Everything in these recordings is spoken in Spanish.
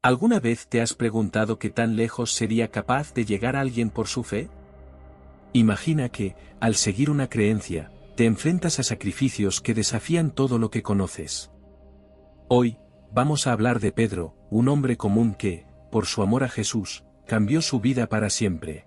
¿Alguna vez te has preguntado qué tan lejos sería capaz de llegar alguien por su fe? Imagina que, al seguir una creencia, te enfrentas a sacrificios que desafían todo lo que conoces. Hoy, vamos a hablar de Pedro, un hombre común que, por su amor a Jesús, cambió su vida para siempre.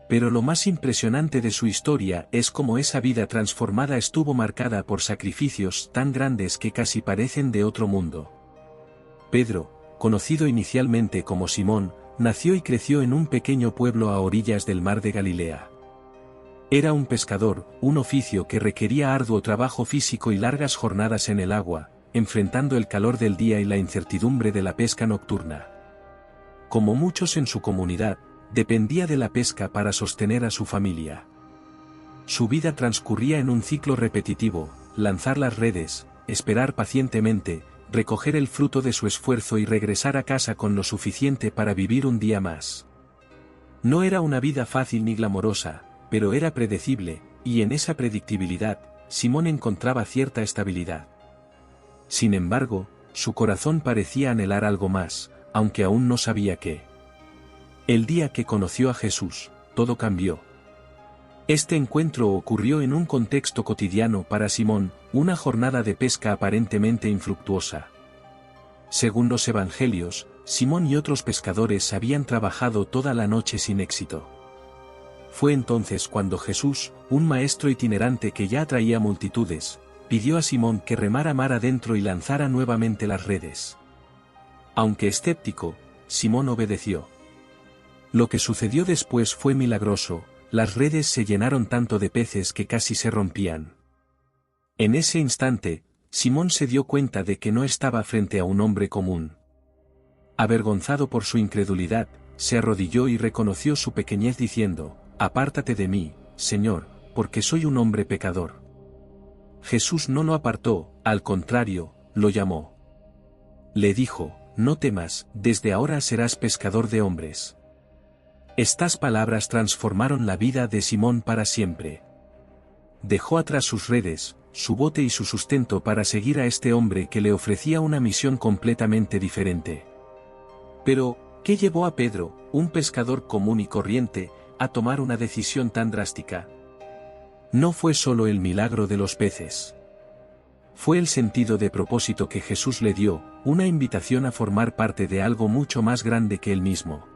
Pero lo más impresionante de su historia es cómo esa vida transformada estuvo marcada por sacrificios tan grandes que casi parecen de otro mundo. Pedro, conocido inicialmente como Simón, nació y creció en un pequeño pueblo a orillas del mar de Galilea. Era un pescador, un oficio que requería arduo trabajo físico y largas jornadas en el agua, enfrentando el calor del día y la incertidumbre de la pesca nocturna. Como muchos en su comunidad, dependía de la pesca para sostener a su familia. Su vida transcurría en un ciclo repetitivo: lanzar las redes, esperar pacientemente, recoger el fruto de su esfuerzo y regresar a casa con lo suficiente para vivir un día más. No era una vida fácil ni glamorosa, pero era predecible, y en esa predictibilidad, Simón encontraba cierta estabilidad. Sin embargo, su corazón parecía anhelar algo más, aunque aún no sabía qué. El día que conoció a Jesús, todo cambió. Este encuentro ocurrió en un contexto cotidiano para Simón, una jornada de pesca aparentemente infructuosa. Según los evangelios, Simón y otros pescadores habían trabajado toda la noche sin éxito. Fue entonces cuando Jesús, un maestro itinerante que ya atraía multitudes, pidió a Simón que remara mar adentro y lanzara nuevamente las redes. Aunque escéptico, Simón obedeció. Lo que sucedió después fue milagroso: las redes se llenaron tanto de peces que casi se rompían. En ese instante, Simón se dio cuenta de que no estaba frente a un hombre común. Avergonzado por su incredulidad, se arrodilló y reconoció su pequeñez diciendo: «Apártate de mí, Señor, porque soy un hombre pecador». Jesús no lo apartó, al contrario, lo llamó. Le dijo: «No temas, desde ahora serás pescador de hombres». Estas palabras transformaron la vida de Simón para siempre. Dejó atrás sus redes, su bote y su sustento para seguir a este hombre que le ofrecía una misión completamente diferente. Pero, ¿qué llevó a Pedro, un pescador común y corriente, a tomar una decisión tan drástica? No fue solo el milagro de los peces. Fue el sentido de propósito que Jesús le dio, una invitación a formar parte de algo mucho más grande que él mismo.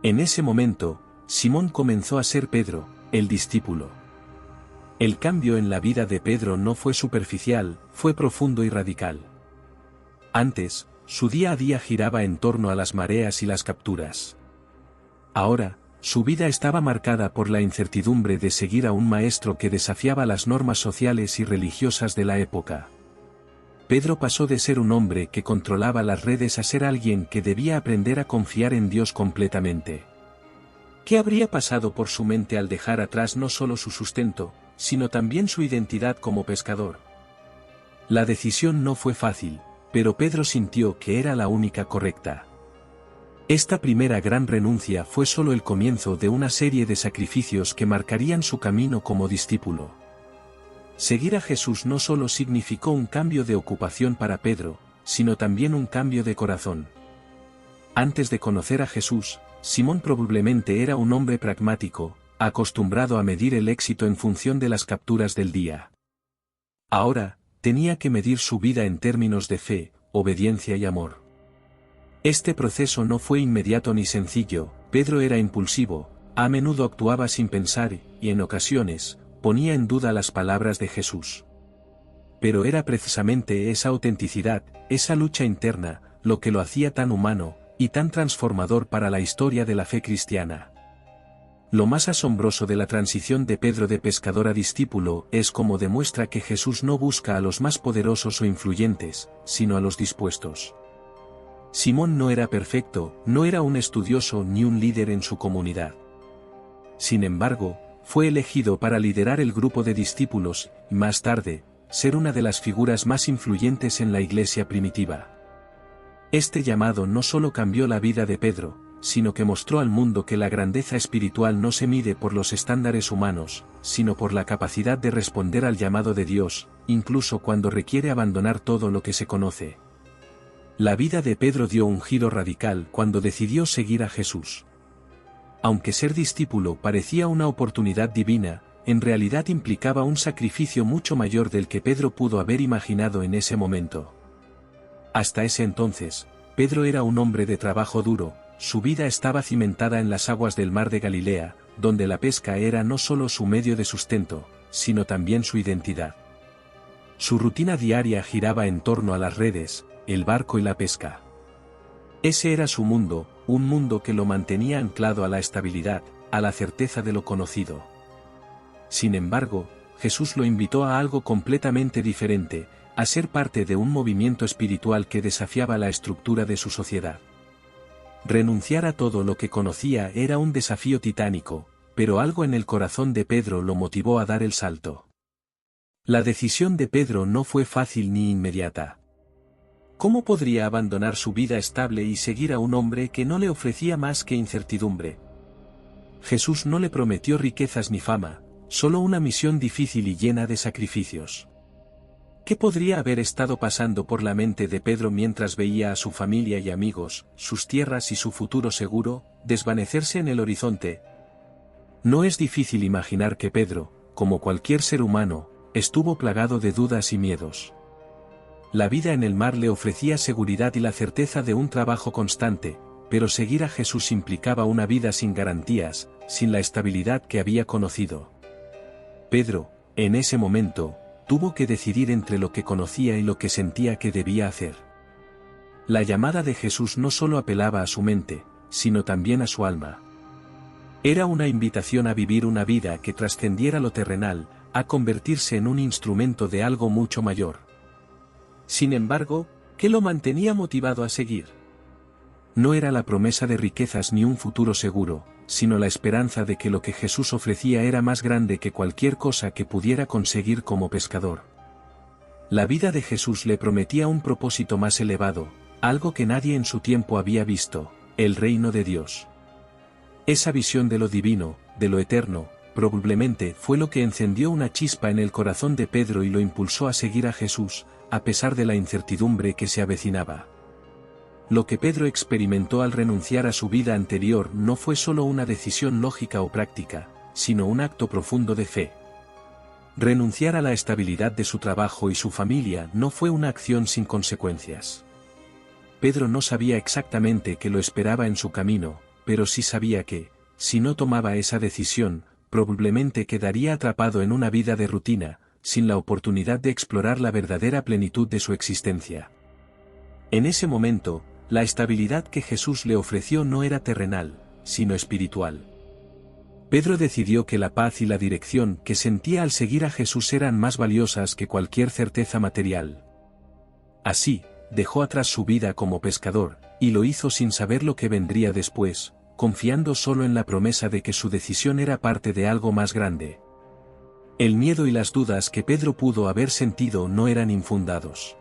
En ese momento, Simón comenzó a ser Pedro, el discípulo. El cambio en la vida de Pedro no fue superficial, fue profundo y radical. Antes, su día a día giraba en torno a las mareas y las capturas. Ahora, su vida estaba marcada por la incertidumbre de seguir a un maestro que desafiaba las normas sociales y religiosas de la época. Pedro pasó de ser un hombre que controlaba las redes a ser alguien que debía aprender a confiar en Dios completamente. ¿Qué habría pasado por su mente al dejar atrás no solo su sustento, sino también su identidad como pescador? La decisión no fue fácil, pero Pedro sintió que era la única correcta. Esta primera gran renuncia fue solo el comienzo de una serie de sacrificios que marcarían su camino como discípulo. Seguir a Jesús no solo significó un cambio de ocupación para Pedro, sino también un cambio de corazón. Antes de conocer a Jesús, Simón probablemente era un hombre pragmático, acostumbrado a medir el éxito en función de las capturas del día. Ahora, tenía que medir su vida en términos de fe, obediencia y amor. Este proceso no fue inmediato ni sencillo. Pedro era impulsivo, a menudo actuaba sin pensar y, en ocasiones, ponía en duda las palabras de Jesús. Pero era precisamente esa autenticidad, esa lucha interna, lo que lo hacía tan humano y tan transformador para la historia de la fe cristiana. Lo más asombroso de la transición de Pedro de pescador a discípulo es cómo demuestra que Jesús no busca a los más poderosos o influyentes, sino a los dispuestos. Simón no era perfecto, no era un estudioso ni un líder en su comunidad. Sin embargo, fue elegido para liderar el grupo de discípulos, y más tarde, ser una de las figuras más influyentes en la iglesia primitiva. Este llamado no solo cambió la vida de Pedro, sino que mostró al mundo que la grandeza espiritual no se mide por los estándares humanos, sino por la capacidad de responder al llamado de Dios, incluso cuando requiere abandonar todo lo que se conoce. La vida de Pedro dio un giro radical cuando decidió seguir a Jesús. Aunque ser discípulo parecía una oportunidad divina, en realidad implicaba un sacrificio mucho mayor del que Pedro pudo haber imaginado en ese momento. Hasta ese entonces, Pedro era un hombre de trabajo duro, su vida estaba cimentada en las aguas del mar de Galilea, donde la pesca era no solo su medio de sustento, sino también su identidad. Su rutina diaria giraba en torno a las redes, el barco y la pesca. Ese era su mundo, un mundo que lo mantenía anclado a la estabilidad, a la certeza de lo conocido. Sin embargo, Jesús lo invitó a algo completamente diferente, a ser parte de un movimiento espiritual que desafiaba la estructura de su sociedad. Renunciar a todo lo que conocía era un desafío titánico, pero algo en el corazón de Pedro lo motivó a dar el salto. La decisión de Pedro no fue fácil ni inmediata. ¿Cómo podría abandonar su vida estable y seguir a un hombre que no le ofrecía más que incertidumbre? Jesús no le prometió riquezas ni fama, solo una misión difícil y llena de sacrificios. ¿Qué podría haber estado pasando por la mente de Pedro mientras veía a su familia y amigos, sus tierras y su futuro seguro, desvanecerse en el horizonte? No es difícil imaginar que Pedro, como cualquier ser humano, estuvo plagado de dudas y miedos. La vida en el mar le ofrecía seguridad y la certeza de un trabajo constante, pero seguir a Jesús implicaba una vida sin garantías, sin la estabilidad que había conocido. Pedro, en ese momento, tuvo que decidir entre lo que conocía y lo que sentía que debía hacer. La llamada de Jesús no solo apelaba a su mente, sino también a su alma. Era una invitación a vivir una vida que trascendiera lo terrenal, a convertirse en un instrumento de algo mucho mayor. Sin embargo, ¿qué lo mantenía motivado a seguir? No era la promesa de riquezas ni un futuro seguro, sino la esperanza de que lo que Jesús ofrecía era más grande que cualquier cosa que pudiera conseguir como pescador. La vida de Jesús le prometía un propósito más elevado, algo que nadie en su tiempo había visto, el reino de Dios. Esa visión de lo divino, de lo eterno, probablemente fue lo que encendió una chispa en el corazón de Pedro y lo impulsó a seguir a Jesús, a pesar de la incertidumbre que se avecinaba. Lo que Pedro experimentó al renunciar a su vida anterior no fue solo una decisión lógica o práctica, sino un acto profundo de fe. Renunciar a la estabilidad de su trabajo y su familia no fue una acción sin consecuencias. Pedro no sabía exactamente qué lo esperaba en su camino, pero sí sabía que, si no tomaba esa decisión, probablemente quedaría atrapado en una vida de rutina, sin la oportunidad de explorar la verdadera plenitud de su existencia. En ese momento, la estabilidad que Jesús le ofreció no era terrenal, sino espiritual. Pedro decidió que la paz y la dirección que sentía al seguir a Jesús eran más valiosas que cualquier certeza material. Así, dejó atrás su vida como pescador, y lo hizo sin saber lo que vendría después, confiando solo en la promesa de que su decisión era parte de algo más grande. El miedo y las dudas que Pedro pudo haber sentido no eran infundados.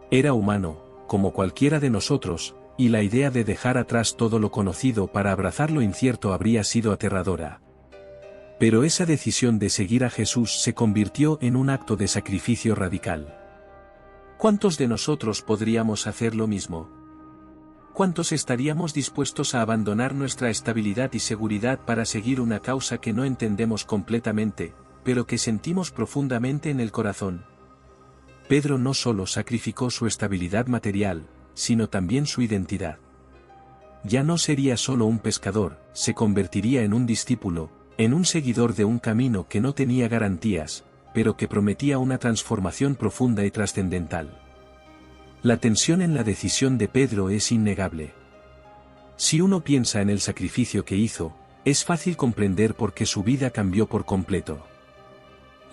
Era humano, como cualquiera de nosotros, y la idea de dejar atrás todo lo conocido para abrazar lo incierto habría sido aterradora. Pero esa decisión de seguir a Jesús se convirtió en un acto de sacrificio radical. ¿Cuántos de nosotros podríamos hacer lo mismo? ¿Cuántos estaríamos dispuestos a abandonar nuestra estabilidad y seguridad para seguir una causa que no entendemos completamente, pero que sentimos profundamente en el corazón? Pedro no solo sacrificó su estabilidad material, sino también su identidad. Ya no sería solo un pescador, se convertiría en un discípulo, en un seguidor de un camino que no tenía garantías, pero que prometía una transformación profunda y trascendental. La tensión en la decisión de Pedro es innegable. Si uno piensa en el sacrificio que hizo, es fácil comprender por qué su vida cambió por completo.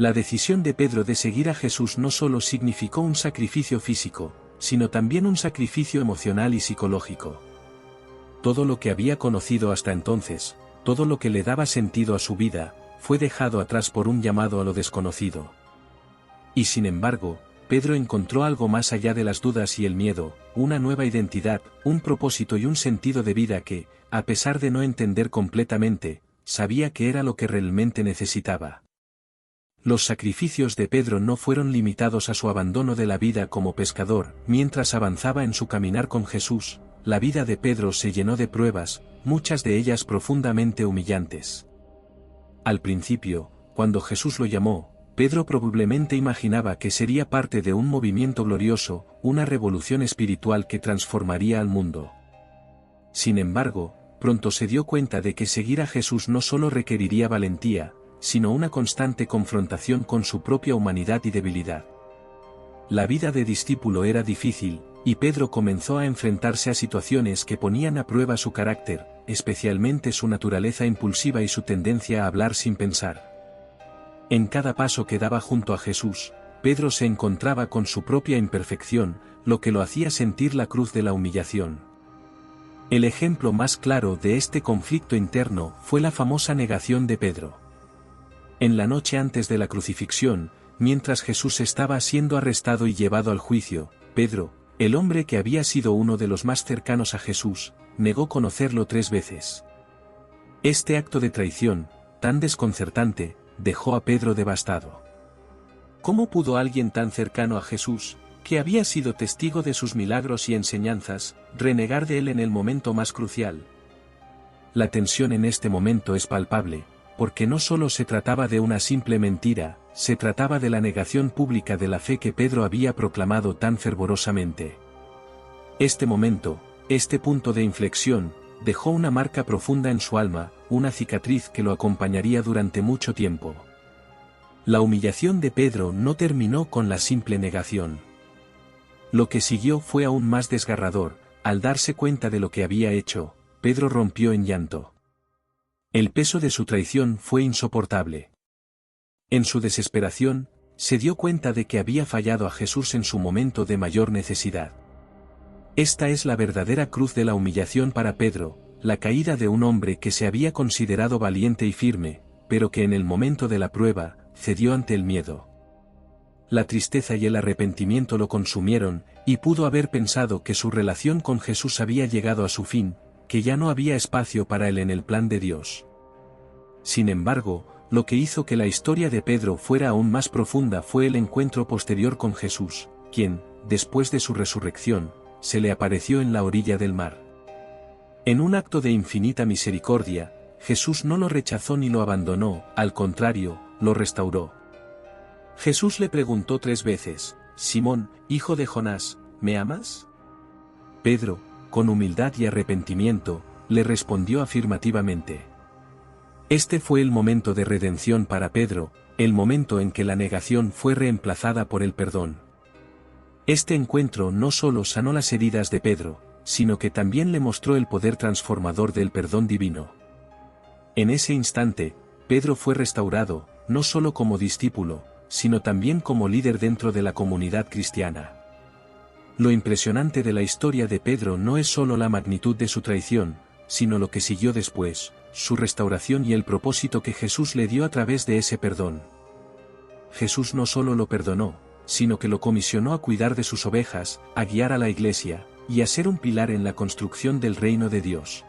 La decisión de Pedro de seguir a Jesús no solo significó un sacrificio físico, sino también un sacrificio emocional y psicológico. Todo lo que había conocido hasta entonces, todo lo que le daba sentido a su vida, fue dejado atrás por un llamado a lo desconocido. Y sin embargo, Pedro encontró algo más allá de las dudas y el miedo, una nueva identidad, un propósito y un sentido de vida que, a pesar de no entender completamente, sabía que era lo que realmente necesitaba. Los sacrificios de Pedro no fueron limitados a su abandono de la vida como pescador. Mientras avanzaba en su caminar con Jesús, la vida de Pedro se llenó de pruebas, muchas de ellas profundamente humillantes. Al principio, cuando Jesús lo llamó, Pedro probablemente imaginaba que sería parte de un movimiento glorioso, una revolución espiritual que transformaría al mundo. Sin embargo, pronto se dio cuenta de que seguir a Jesús no solo requeriría valentía, sino una constante confrontación con su propia humanidad y debilidad. La vida de discípulo era difícil, y Pedro comenzó a enfrentarse a situaciones que ponían a prueba su carácter, especialmente su naturaleza impulsiva y su tendencia a hablar sin pensar. En cada paso que daba junto a Jesús, Pedro se encontraba con su propia imperfección, lo que lo hacía sentir la cruz de la humillación. El ejemplo más claro de este conflicto interno fue la famosa negación de Pedro. En la noche antes de la crucifixión, mientras Jesús estaba siendo arrestado y llevado al juicio, Pedro, el hombre que había sido uno de los más cercanos a Jesús, negó conocerlo 3 veces. Este acto de traición, tan desconcertante, dejó a Pedro devastado. ¿Cómo pudo alguien tan cercano a Jesús, que había sido testigo de sus milagros y enseñanzas, renegar de él en el momento más crucial? La tensión en este momento es palpable, porque no solo se trataba de una simple mentira, se trataba de la negación pública de la fe que Pedro había proclamado tan fervorosamente. Este momento, este punto de inflexión, dejó una marca profunda en su alma, una cicatriz que lo acompañaría durante mucho tiempo. La humillación de Pedro no terminó con la simple negación. Lo que siguió fue aún más desgarrador. Al darse cuenta de lo que había hecho, Pedro rompió en llanto. El peso de su traición fue insoportable. En su desesperación, se dio cuenta de que había fallado a Jesús en su momento de mayor necesidad. Esta es la verdadera cruz de la humillación para Pedro, la caída de un hombre que se había considerado valiente y firme, pero que en el momento de la prueba, cedió ante el miedo. La tristeza y el arrepentimiento lo consumieron, y pudo haber pensado que su relación con Jesús había llegado a su fin, que ya no había espacio para él en el plan de Dios. Sin embargo, lo que hizo que la historia de Pedro fuera aún más profunda fue el encuentro posterior con Jesús, quien, después de su resurrección, se le apareció en la orilla del mar. En un acto de infinita misericordia, Jesús no lo rechazó ni lo abandonó, al contrario, lo restauró. Jesús le preguntó 3 veces, «Simón, hijo de Jonás, ¿me amas?» Pedro, con humildad y arrepentimiento, le respondió afirmativamente. Este fue el momento de redención para Pedro, el momento en que la negación fue reemplazada por el perdón. Este encuentro no solo sanó las heridas de Pedro, sino que también le mostró el poder transformador del perdón divino. En ese instante, Pedro fue restaurado, no solo como discípulo, sino también como líder dentro de la comunidad cristiana. Lo impresionante de la historia de Pedro no es solo la magnitud de su traición, sino lo que siguió después, su restauración y el propósito que Jesús le dio a través de ese perdón. Jesús no solo lo perdonó, sino que lo comisionó a cuidar de sus ovejas, a guiar a la iglesia, y a ser un pilar en la construcción del reino de Dios.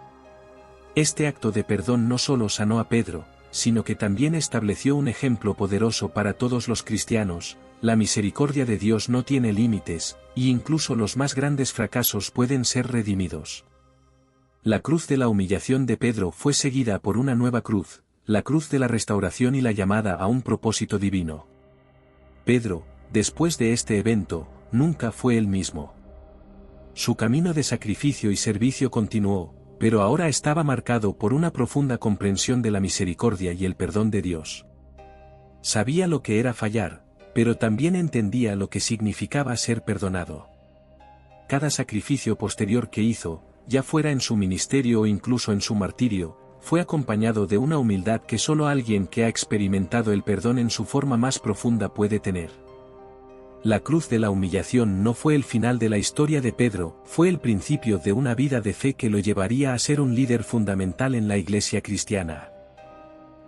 Este acto de perdón no solo sanó a Pedro, sino que también estableció un ejemplo poderoso para todos los cristianos. La misericordia de Dios no tiene límites, y incluso los más grandes fracasos pueden ser redimidos. La cruz de la humillación de Pedro fue seguida por una nueva cruz, la cruz de la restauración y la llamada a un propósito divino. Pedro, después de este evento, nunca fue el mismo. Su camino de sacrificio y servicio continuó, pero ahora estaba marcado por una profunda comprensión de la misericordia y el perdón de Dios. Sabía lo que era fallar, pero también entendía lo que significaba ser perdonado. Cada sacrificio posterior que hizo, ya fuera en su ministerio o incluso en su martirio, fue acompañado de una humildad que solo alguien que ha experimentado el perdón en su forma más profunda puede tener. La cruz de la humillación no fue el final de la historia de Pedro, fue el principio de una vida de fe que lo llevaría a ser un líder fundamental en la iglesia cristiana.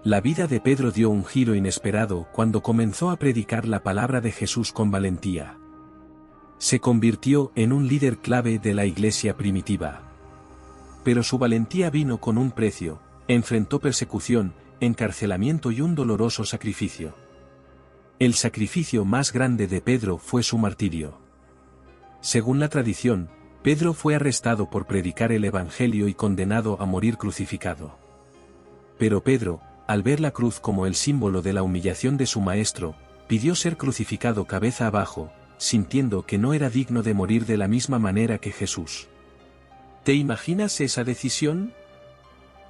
La vida de Pedro dio un giro inesperado cuando comenzó a predicar la palabra de Jesús con valentía. Se convirtió en un líder clave de la iglesia primitiva. Pero su valentía vino con un precio, enfrentó persecución, encarcelamiento y un doloroso sacrificio. El sacrificio más grande de Pedro fue su martirio. Según la tradición, Pedro fue arrestado por predicar el Evangelio y condenado a morir crucificado. Pero Pedro, al ver la cruz como el símbolo de la humillación de su maestro, pidió ser crucificado cabeza abajo, sintiendo que no era digno de morir de la misma manera que Jesús. ¿Te imaginas esa decisión?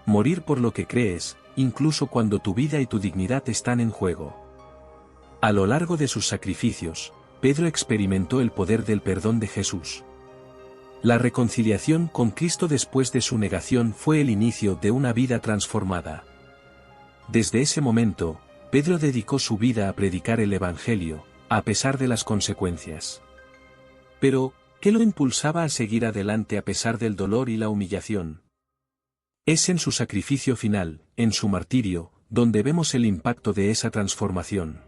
Morir por lo que crees, incluso cuando tu vida y tu dignidad están en juego. A lo largo de sus sacrificios, Pedro experimentó el poder del perdón de Jesús. La reconciliación con Cristo después de su negación fue el inicio de una vida transformada. Desde ese momento, Pedro dedicó su vida a predicar el Evangelio, a pesar de las consecuencias. Pero, ¿qué lo impulsaba a seguir adelante a pesar del dolor y la humillación? Es en su sacrificio final, en su martirio, donde vemos el impacto de esa transformación.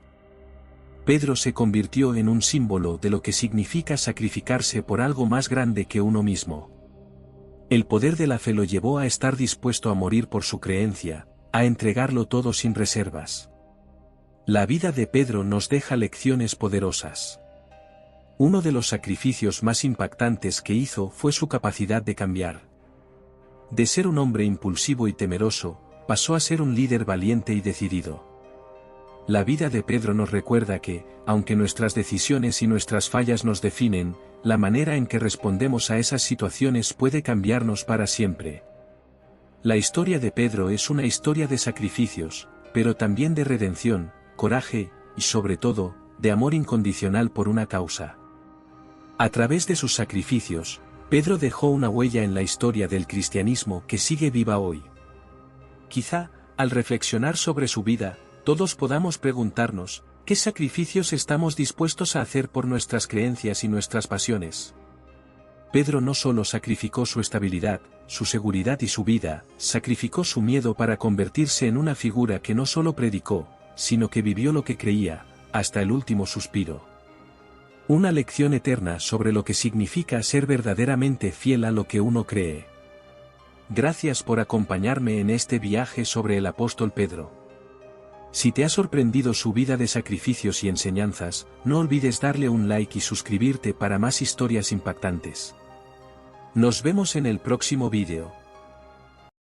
Pedro se convirtió en un símbolo de lo que significa sacrificarse por algo más grande que uno mismo. El poder de la fe lo llevó a estar dispuesto a morir por su creencia, a entregarlo todo sin reservas. La vida de Pedro nos deja lecciones poderosas. Uno de los sacrificios más impactantes que hizo fue su capacidad de cambiar. De ser un hombre impulsivo y temeroso, pasó a ser un líder valiente y decidido. La vida de Pedro nos recuerda que, aunque nuestras decisiones y nuestras fallas nos definen, la manera en que respondemos a esas situaciones puede cambiarnos para siempre. La historia de Pedro es una historia de sacrificios, pero también de redención, coraje, y sobre todo, de amor incondicional por una causa. A través de sus sacrificios, Pedro dejó una huella en la historia del cristianismo que sigue viva hoy. Quizá, al reflexionar sobre su vida, todos podamos preguntarnos, ¿qué sacrificios estamos dispuestos a hacer por nuestras creencias y nuestras pasiones? Pedro no solo sacrificó su estabilidad, su seguridad y su vida, sacrificó su miedo para convertirse en una figura que no solo predicó, sino que vivió lo que creía, hasta el último suspiro. Una lección eterna sobre lo que significa ser verdaderamente fiel a lo que uno cree. Gracias por acompañarme en este viaje sobre el apóstol Pedro. Si te ha sorprendido su vida de sacrificios y enseñanzas, no olvides darle un like y suscribirte para más historias impactantes. Nos vemos en el próximo vídeo.